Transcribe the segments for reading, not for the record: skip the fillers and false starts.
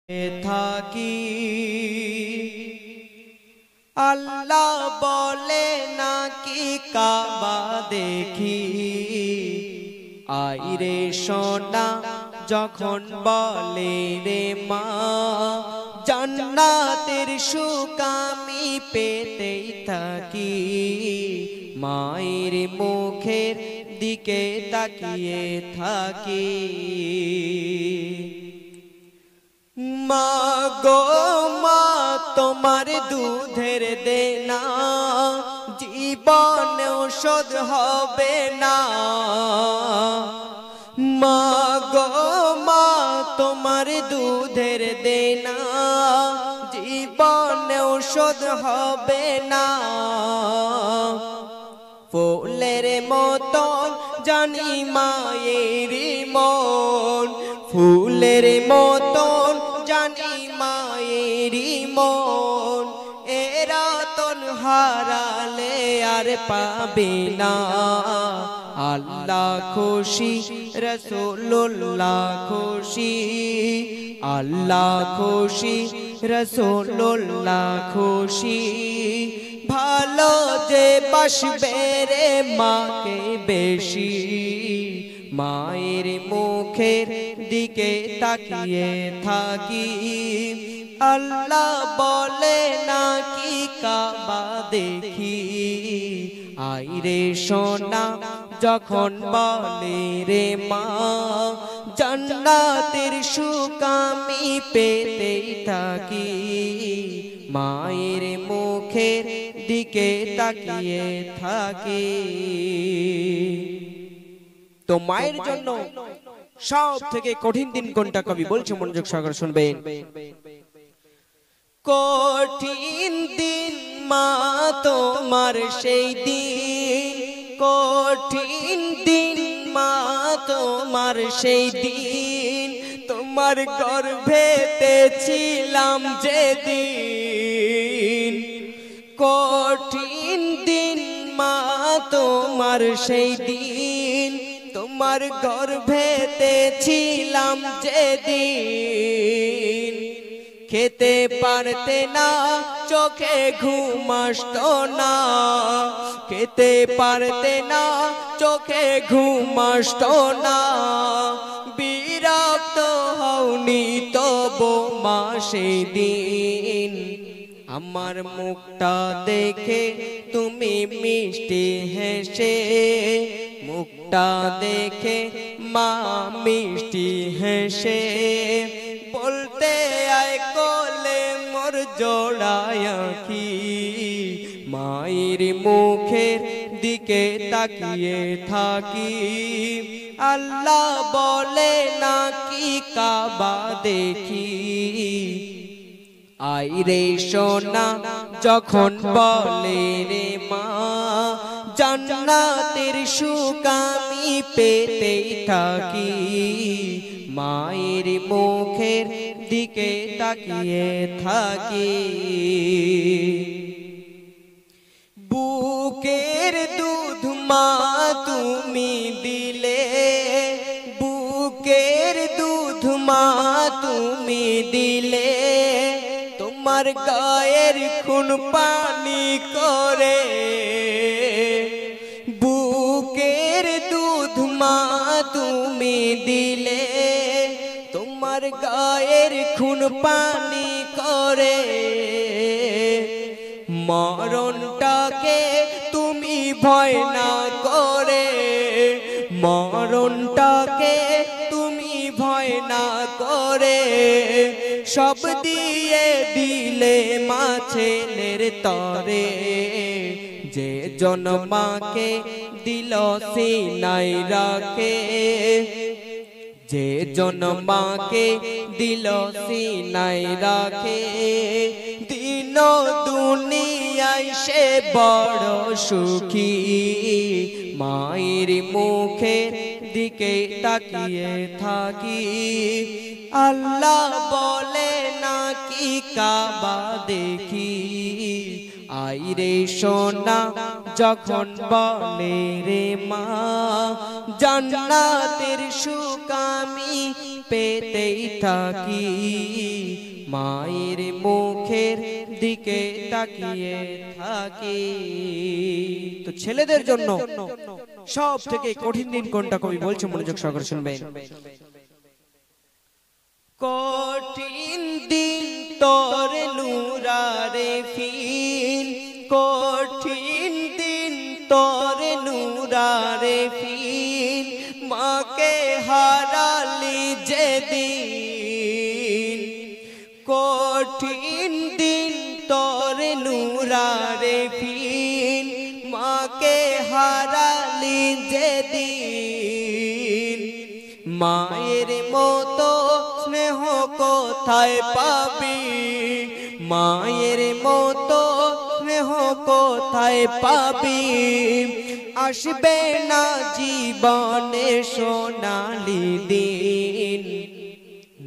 থাকি আল্লাহ বলে নাকি কাবা দেখি আইরে সোনা যখন বলে রে মা জান্নাতের সুখ আমি পেতেই থাকি মায়ের মুখের দিকে তাকিয়ে থাকি মা গো মা তোমার দুধের দেনা জীবনে শোধ হবে না মা গো মা তোমার দুধের দেনা জীবনে শোধ হবে না ফুলের মতন জানি মায়ের মন ফুলের মতন জানি মায়ের মন এরা তন হারালে আর পাবে না আল্লাহ খুশি রাসূলুল্লাহ খুশি আল্লাহ খুশি রাসূলুল্লাহ খুশি ভালো যে বাসবে রে মাকে বেশি মায়ের মুখের দিকে তাকিয়ে থাকি আল্লাহ বলে নাকি কাবা দেখি আইরে সোনা যখন বলে রে মা জান্নাতের সুখ আমি পেতেই থাকি মায়ের মুখের দিকে তাকিয়ে থাকি তো মায়ের জন্য সব থেকে কঠিন দিন কোনটা কবি বলছে মনোযোগ সহকারে শুনবেন কঠিন দিন মা তোমার সেই দিন কঠিন দিন মা তোমার সেই দিন তোমার গর্ভেতে ছিলাম যেদিন কঠিন দিন মা তোমার সেই দিন তোমার গর্ভেতে ছিলাম যেদিন খেতে পারতে না চোখে ঘুম আসতো না খেতে পারতে না চোখে ঘুম আসতো না বিরক্ত হওনি তবু মা সেদিন আমার মুখটা দেখে তুমি মিষ্টি হেসে মুখটা দেখে মা মিষ্টি হেসে বলতে আয় কোলে মোর জোড়ায় কি মায়ের মুখের দিকে তাকিয়ে থাকি আল্লাহ বলে নাকি কাবা দেখি আইরে সোনা যখন বলে রে মা জান্নাতের সুখ আমি পেতেই থাকি মায়ের মুখের দিকে তাকিয়ে থাকি বুকের দুধ মা তুমি দিলে বুকের দুধ মা তুমি দিলে তোমার গায়ের খুন পানি করে বুকের দুধ মা তুমি দিলে তোমার গায়ের খুন পানি করে মরণটাকে তুমি ভয় না করে মরণটাকে তুমি ভয় না করে সব দিয়ে দিলে মা ছেলের তরে যে জন্মাকে দিল সিনাই রাখে যে জন্মাকে দিল সিনাই রাখে দিন দুনিয়ায় সে বড় সুখী মায়ের মুখের দিকে তাকিয়ে থাকি আল্লাহ বলে নাকি কাবা দেখি আইরে সোনা যখন বলে রে মা জান্নাতের সুখ আমি পেতেই থাকি মায়ের মুখের দিকে তাকিয়ে থাকি। তো ছেলেদের জন্য সব থেকে কঠিন দিন কোনটা কবি বলছে, মনোযোগ সহকারে শুনবেন। কঠিন দিন তোর নুরারে ফিন, কঠিন দিন তোর নুরারে ফিন, মাকে হারালি যেদিন। কঠিন দিন তোর নুরারে ফিন, মাকে হারালি যেদিন। মায়ের মতো স্নেহ কোথায় পাবি, মায়ের মতো স্নেহ কোথায় পাবি, আসবে না জীবনে সোনালি দিন।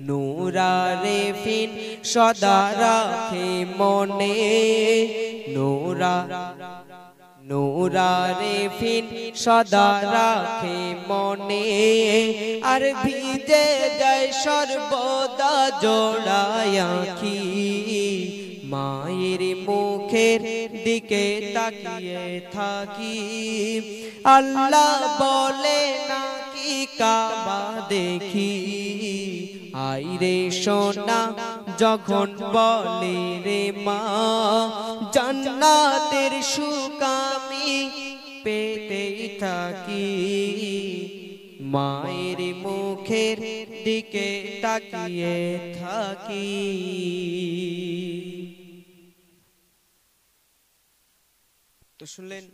নুরারে ফিন সদা রাখে মনে, নুরারে ফিন সদা রাখে মনে, আর ভিজে যায় সর্বদা জোড়ায় আঁখি। মায়ের মুখের দিকে তাকিয়ে থাকি, আল্লাহ বলে নাকি কাবা দেখি। আইরে সোনা যখন বলে রে মা, জান্নাতের সুখ আমি পেতেই থাকি। মায়ের মুখের দিকে তাকিয়ে থাকি। তো শুনলেন